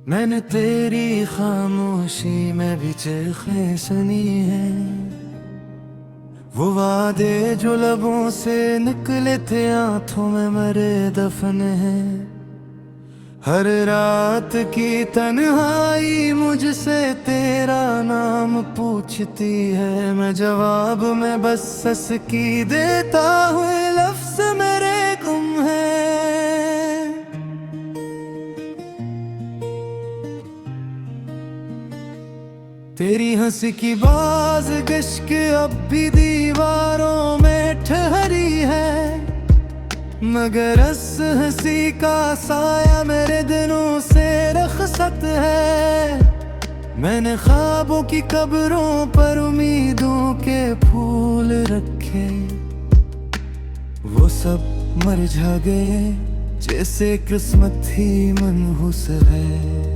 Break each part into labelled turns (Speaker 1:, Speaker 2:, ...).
Speaker 1: मैंने तेरी खामोशी में भी चीखें सुनी है। वो वादे जो लबों से निकले थे आंखों में मरे दफन है। हर रात की तन्हाई मुझसे तेरा नाम पूछती है। मैं जवाब में बस हंस की देता हूँ, लफ्ज मेरे गुम है। तेरी हंसी की बाज़गश अब भी दीवारों में ठहरी है, मगर इस हंसी का साया मेरे दिनों से रखसत है। मैंने ख्वाबों की कब्रों पर उम्मीदों के फूल रखे, वो सब मरझा गए जैसे किस्मत ही मनहूस है।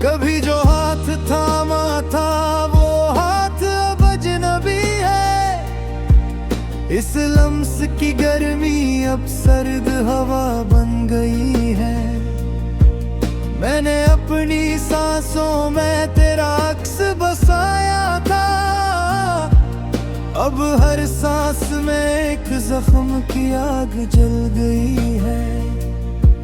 Speaker 1: कभी जो हाथ थामा था वो हाथ अब अजनबी है। इस लम्स की गर्मी अब सर्द हवा बन गई है। मैंने अपनी सांसों में तेरा अक्स बसाया था, अब हर सांस में एक जख्म की आग जल गई है।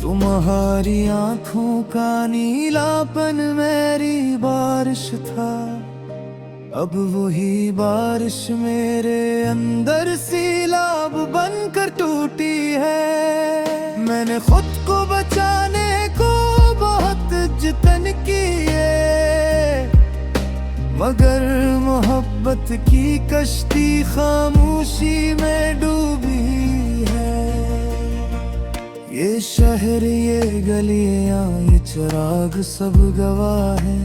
Speaker 1: तुम्हारी आंखों का नीलापन मेरी बारिश था, अब वही बारिश मेरे अंदर सीलाब बनकर टूटी है। मैंने खुद को बचाने को बहुत जतन किए, मगर मोहब्बत की कश्ती खामोशी में डूबी है। ये शहर, ये गलियां, ये चिराग सब गवाह है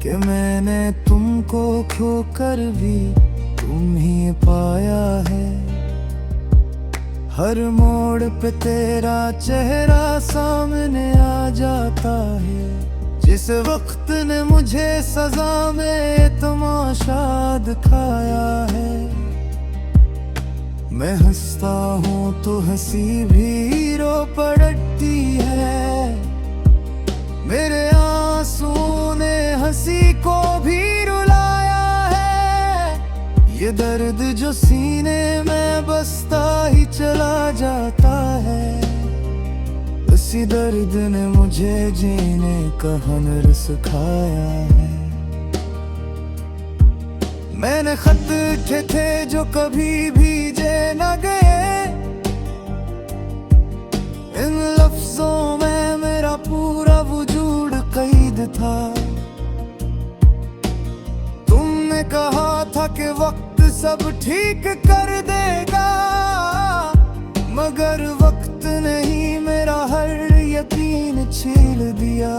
Speaker 1: कि मैंने तुमको खोकर भी तुम ही पाया है। हर मोड़ पे तेरा चेहरा सामने आ जाता है। जिस वक्त ने मुझे सजा में तमाशा दिखाया है। मैं हंसता हूँ तो हंसी भी रो पड़ती है। मेरे आंसू ने हंसी को भी रुलाया है। ये दर्द जो सीने में बसता ही चला जाता है, उसी दर्द ने मुझे जीने का हुनर सिखाया है। मैंने खत लिखे थे जो कभी भीजे न गए, इन लफ्जों में मेरा पूरा वजूद कैद था। तुमने कहा था कि वक्त सब ठीक कर देगा, मगर वक्त ने ही मेरा हर यकीन छीन दिया।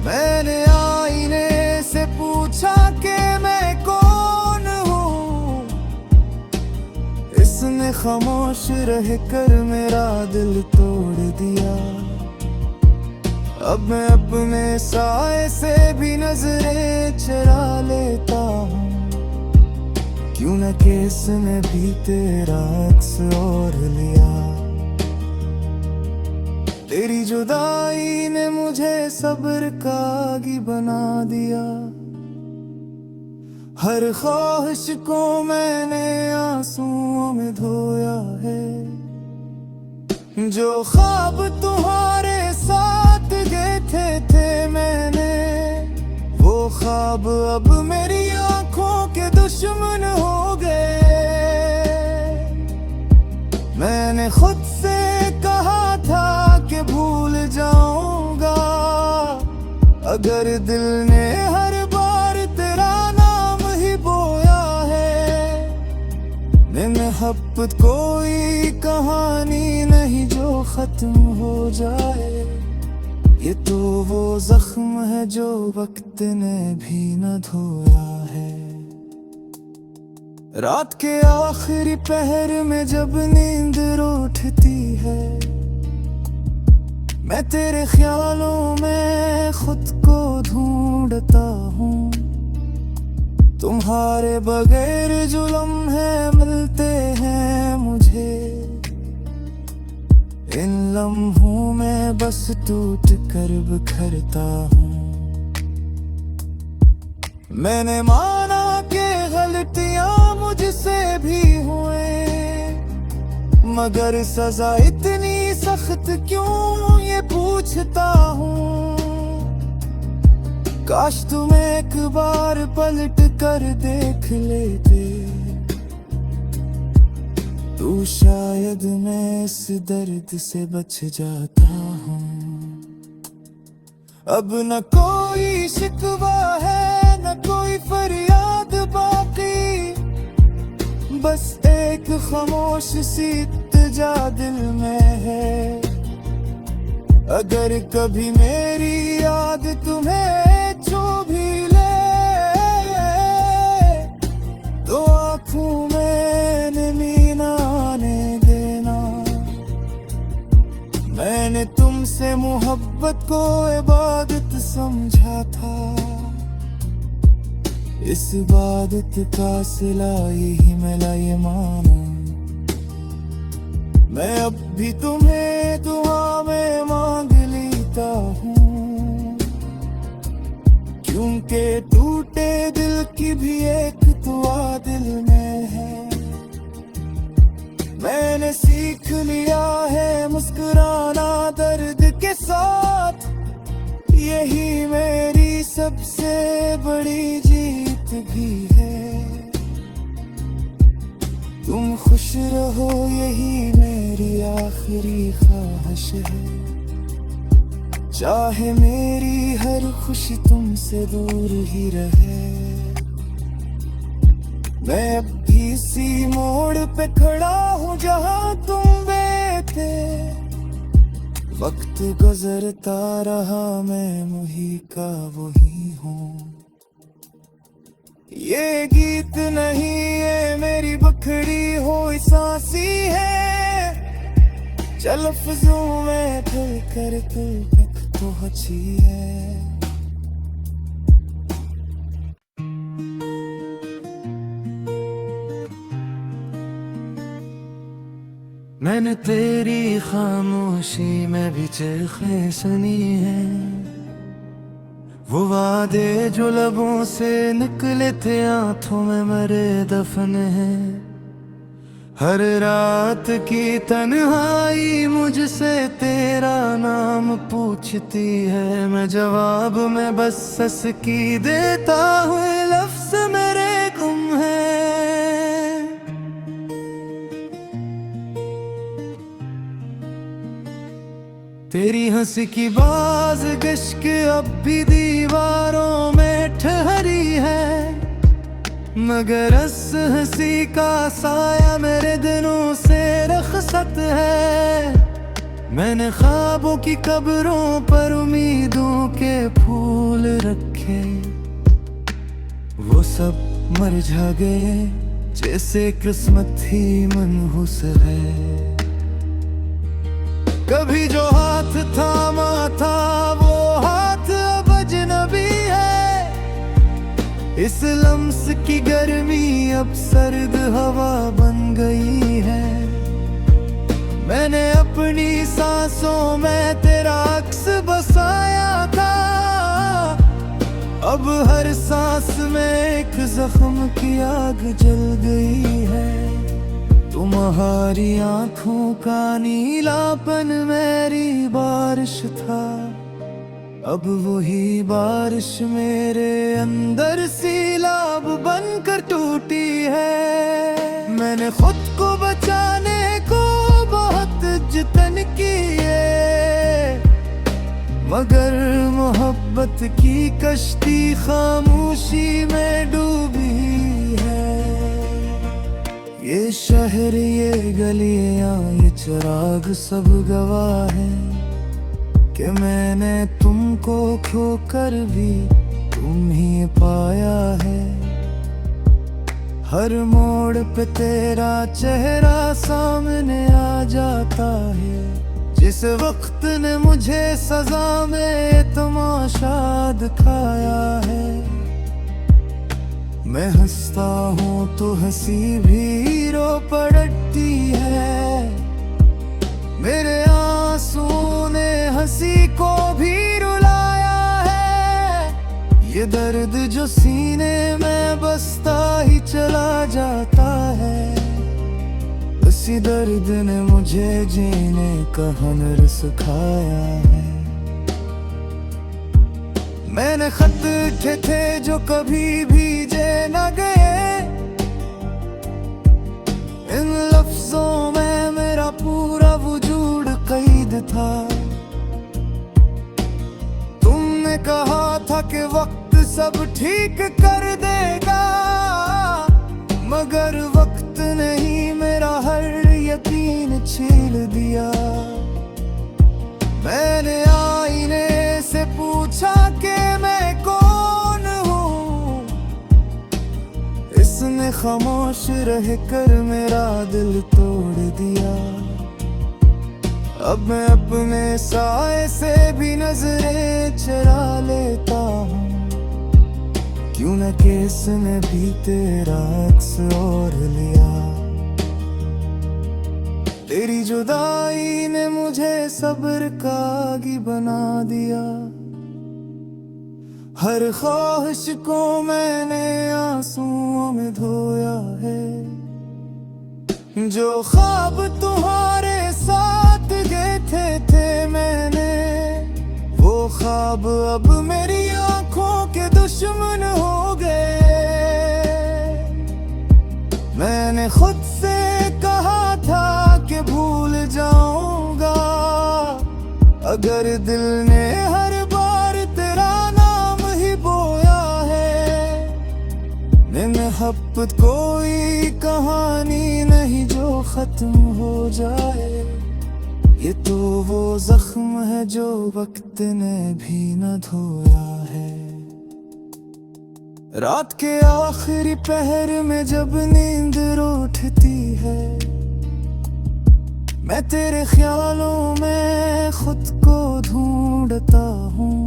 Speaker 1: मैंने आईने से पूछा कि मैं कौन हूँ, इसने खामोश रहकर मेरा दिल तोड़ दिया। अब मैं अपने साए से भी नजरें चुरा लेता हूँ, क्यों न कि इसने भी तेरा अक्स और लिया। तेरी जुदाई ने मुझे सब्र का आगी बना दिया। हर ख्वाहिश को मैंने आंसुओं में धोया है। जो ख्वाब तुम्हारे साथ देखे थे मैंने, वो ख्वाब अब मेरी आंखों के दुश्मन हो गए। मैंने खुद से कहा था कि भूल जाऊंगा, अगर दिल ने हर बार तेरा नाम ही बोया है। मोहब्बत कोई कहानी नहीं जो खत्म हो जाए, ये तो वो जख्म है जो वक्त ने भी न धोया है। रात के आखिरी पहर में जब नींद रूठती है, मैं तेरे ख्यालों में खुद को ढूंढता हूँ। तुम्हारे बगैर जो लम्हे मिलते हैं मुझे, इन लम्हों में मैं बस टूट कर बिखरता हूँ। मैंने माना कि गलतियां मुझसे भी हुए, मगर सजा इतनी सख्त क्यों ये पूछता हूँ। काश तुम एक बार पलट कर देख लेते, तो शायद मैं इस दर्द से बच जाता हूँ। अब न कोई शिकवा है न कोई फरियाद बाकी, बस एक खामोश सी इल्तिजा दिल में है। अगर कभी मेरी याद तुम्हें छू भी ले, तो आँखों में नमी ना आने देना। मैंने तुमसे मोहब्बत को इबादत समझा था, इस इबादत का सिला यही मिला ये मानो। मैं अब भी तुम्हें दुआ में मांग लेता हूँ, क्योंकि टूटे दिल की भी एक दुआ दिल में है। मैंने सीख लिया है मुस्कुराना दर्द के साथ, यही मेरी सबसे बड़ी जीत भी है। तुम खुश रहो यही मेरी आखिरी ख्वाहिश है, चाहे मेरी हर खुशी तुमसे दूर ही रहे। मैं अब भी इसी मोड़ पे खड़ा हूँ जहाँ तुम बैठे, वक्त गुजरता रहा मैं वही का वही हूँ। ये गीत नहीं है मेरी बखड़ी हुई सांसी है, चल लफ्जों में ढल कर तक पहुंची है। मैंने तेरी खामोशी में भी चीखें सुनी है, वो वादे जो लबों से निकले थे आंखों में मरे दफन है। हर रात की तन्हाई मुझसे तेरा नाम पूछती है, मैं जवाब में बस हंस की देता हूँ, लफ्ज मेरे गुम है। तेरी हंसी की बाज गश्क अब भी दीवारों में ठहरी है, मगर इस हंसी का साया मेरे दिनों से रखसत है। मैंने ख्वाबों की कब्रों पर उम्मीदों के फूल रखे, वो सब मुरझा गए जैसे किस्मत ही मनहूस है। कभी जो हाथ थामा था वो हाथ अब अजनबी है, इस लम्स की गर्मी अब सर्द हवा बन गई है। मैंने अपनी सांसों में तेरा अक्स बसाया था, अब हर सांस में एक जख्म की आग जल गई है। तुम्हारी आंखों का नीलापन मेरी बारिश था, अब वही बारिश मेरे अंदर सीलाब बनकर टूटी है। मैंने खुद को बचाने को बहुत जतन किए, मगर मोहब्बत की कश्ती खामोशी में डूबी है। ये शहर ये गलियां ये चिराग सब गवाह है कि मैंने तुमको खोकर भी तुम ही पाया है। हर मोड़ पे तेरा चेहरा सामने आ जाता है, जिस वक्त ने मुझे सजा में तमाशा दिखाया है। मैं हंसता हूँ तो हंसी भी रो पड़ती है, मेरे आंसू ने हंस किसी को भी रुलाया है। ये दर्द जो सीने में बसता ही चला जाता है, इसी दर्द ने मुझे जीने का हुनर सिखाया है। मैंने खत लिखे थे जो कभी भीजे न गए, इन लफ्जों में मेरा पूरा वजूद कैद था। तुमने कहा था कि वक्त सब ठीक कर देगा, मगर वक्त ने ही मेरा हर यकीन छीन दिया। मैंने आईने से पूछा कि मैं कौन हूँ, इसने खामोश रह कर मेरा दिल तोड़ दिया। अब मैं अपने साए से भी नजरें चरा लेता हूँ, क्यों न कि इसने भी तेरा अक्स और लिया। तेरी जुदाई ने मुझे सब्र का आगी बना दिया। हर ख्वाहिश को मैंने आंसुओं में धोया है, जो ख्वाब तुम्हारे साथ देखे थे मैंने, वो ख्वाब अब मेरी आंखों के दुश्मन हो गए। मैंने खुद से कहा था कि भूल जाऊंगा, अगर दिल ने हर बार तेरा नाम ही बोया है। मोहब्बत कोई कहानी नहीं जो खत्म हो जाए, ये तो वो जख्म है जो वक्त ने भी न धोया है। रात के आखिरी पहर में जब नींद रूठती है, मैं तेरे ख्यालों में खुद को ढूंढता हूँ।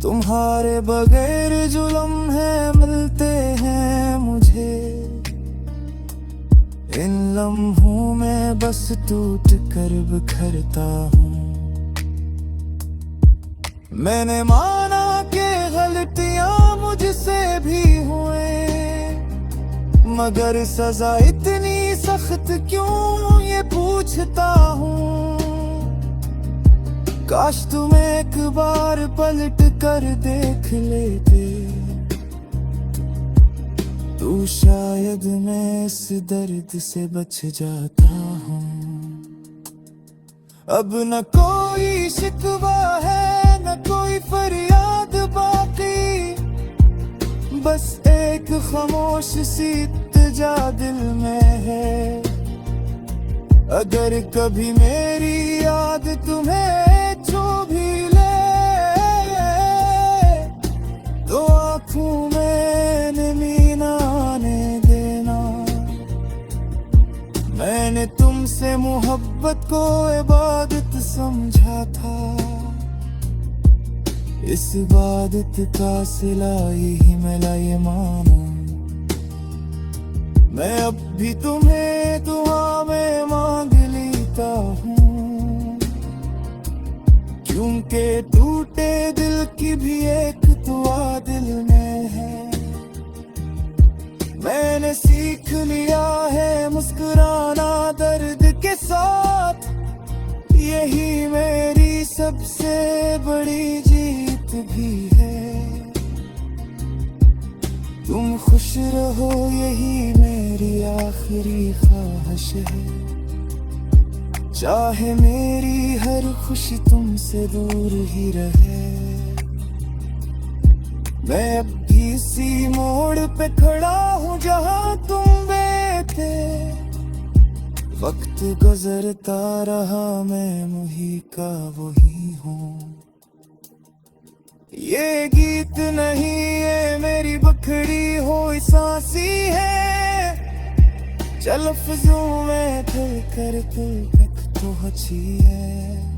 Speaker 1: तुम्हारे बगैर जो लम्हे मिलते हैं मुझे, इन लम्हों में बस टूट कर बिखरता हूँ। मैंने माना कि गलतियां मुझसे भी हुए, मगर सजा इतनी सख्त क्यों ये पूछता हूँ। काश तुम एक बार पलट कर देख लेते, तो शायद मैं इस दर्द से बच जाता हूँ। अब न कोई शिकवा है न कोई फरियाद बाकी, बस एक खामोश सी इत्तेजा दिल में है। अगर कभी मेरी याद तुम्हें छू भी ले, तो आँखों में नमी न आने देना। मैंने तुमसे मोहब्बत को इबादत समझा था, इस इबादत का सिला यही मिला ये मानो। मैं अब भी तुम्हें दुआ में मांग लेता हूँ, क्योंकि टूटे दिल की भी एक दुआ दिल में है। मैंने सीख लिया है मुस्कुराना दर्द के साथ, यही मेरी सबसे बड़ी जीत भी है। तुम खुश रहो यही मेरी आखिरी ख्वाहिश है, चाहे मेरी हर खुशी तुमसे दूर ही रहे। मैं अब इसी मोड़ पे खड़ा हूँ जहाँ तुम बैठे, वक्त गुजरता रहा मैं वही का वही हूँ। ये गीत नहीं ये मेरी बखड़ी हुई सांसी है, चल लफ्जों में दिल कर तू एक तो अच्छी है।